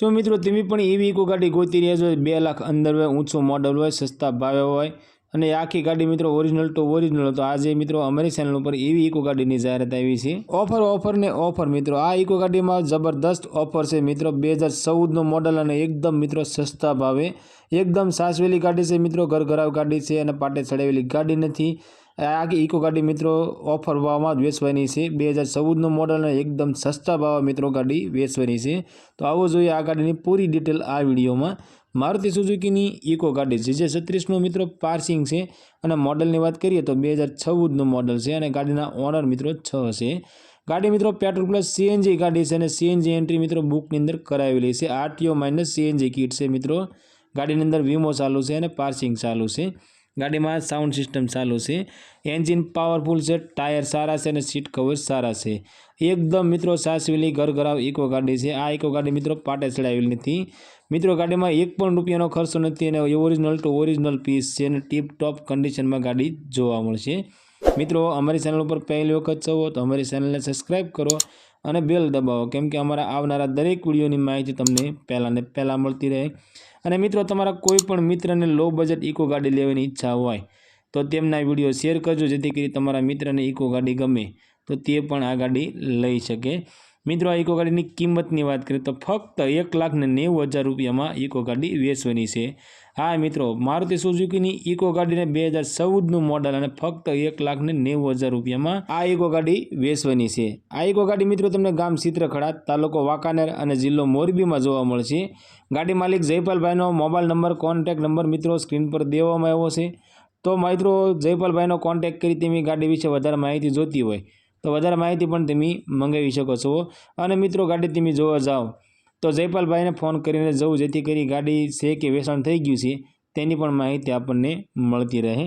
શું મિત્રો તમે પણ એવી ઇકો ગાડી ગોતી રહ્યા છો 2 લાખ અંદર હોય, ઊંચું મોડલ હોય, સસ્તા ભાવે હોય અને આખી ગાડી મિત્રો ઓરિજિનલ તો ઓરિજિનલ, તો આજે મિત્રો અમારી ચેનલ ઉપર એવી ઇકો ગાડીની જાહેરાત આવી છે। ઓફર મિત્રો, આ ઇકો ગાડીમાં જબરદસ્ત ઓફર છે મિત્રો। 2014નું મોડલ અને એકદમ મિત્રો સસ્તા ભાવે, એકદમ સાસવેલી ગાડી છે મિત્રો, ઘરઘરાવ ગાડી છે અને પાટે ચડાવેલી ગાડી નથી। આખી ઇકો ગાડી મિત્રો ઓફર ભાવમાં જ વેચવાની છે। 2014નું મોડલ અને એકદમ સસ્તા ભાવે મિત્રો ગાડી વેચવાની છે। તો આવો જોઈએ આ ગાડીની પૂરી ડિટેલ આ વિડીયોમાં। મારુતિ સુઝુકીની ઇકો ગાડી GJ36નું મિત્રો પાર્સિંગ છે અને મોડલની વાત કરીએ તો 2014નું મોડલ છે અને ગાડીના ઓનર મિત્રો 6 છે। ગાડી મિત્રો પેટ્રોલ પ્લસ CNG ગાડી છે અને CNG એન્ટ્રી મિત્રો બુકની અંદર કરાવેલી છે। RTO - CNG કિટ છે મિત્રો। ગાડીની અંદર વીમો ચાલુ છે અને પાર્સિંગ ચાલુ છે। ગાડીમાં સાઉન્ડ સિસ્ટમ ચાલુ છે, એન્જિન પાવરફુલ છે, ટાયર સારા છે અને સીટ કવર સારા છે। એકદમ મિત્રો સાસવેલી ઘરઘરાવ ઇકો ગાડી છે। આ ઇકો ગાડી મિત્રો પાટે ચડાવેલી નથી મિત્રો। ગાડીમાં એક પણ રૂપિયાનો ખર્ચો નથી અને ઓરિજિનલ ટુ ઓરિજિનલ પીસ છે અને ટીપ ટોપ કન્ડિશનમાં ગાડી જોવા મળશે। મિત્રો અમારી ચેનલ ઉપર પહેલી વખત છો તો અમારી ચેનલને સબસ્ક્રાઈબ કરો અને બેલ દબાવો, કેમ કે અમારા આવનારા દરેક વિડીયોની માહિતી તમને પહેલાં મળતી રહે। અને મિત્રો તમારા કોઈ પણ મિત્રને લો બજેટ ઇકો ગાડી લેવાની ઈચ્છા હોય તો તેમના વિડીયો શેર કરજો, જેથી કરી તમારા મિત્રને ઇકો ગાડી ગમે તો તે પણ આ ગાડી લઈ શકે। મિત્રો આ ઇકો ગાડીની કિંમતની વાત કરીએ તો ફક્ત 1,90,000 રૂપિયામાં ઇકો ગાડી વેચવાની છે। હા મિત્રો, મારુતિ સુઝુકીની ઇકો ગાડીને 2014નું મોડલ અને ફક્ત 1,90,000 રૂપિયામાં આ ઇકો ગાડી વેચવાની છે। આ ઇકો ગાડી મિત્રો તમને ગામ ચિત્રખડા, તાલુકો વાંકાનેર અને જિલ્લો મોરબીમાં જોવા મળશે। ગાડી માલિક જયપાલભાઈનો મોબાઈલ નંબર, કોન્ટેક્ટ નંબર મિત્રો સ્ક્રીન પર દેવામાં આવ્યો છે। તો મિત્રો જયપાલભાઈનો કોન્ટેક્ટ કરી તમે ગાડી વિશે વધારે માહિતી જોતી હોય તો વધારે માહિતી પણ તમે મંગાવી શકો છો। અને મિત્રો ગાડી તમે જોવા જાઓ તો જયપાલભાઈને ફોન કરીને જવું, જેથી કરી ગાડી છે કે વેચાણ થઈ ગયું છે તેની પણ માહિતી આપણને મળતી રહે।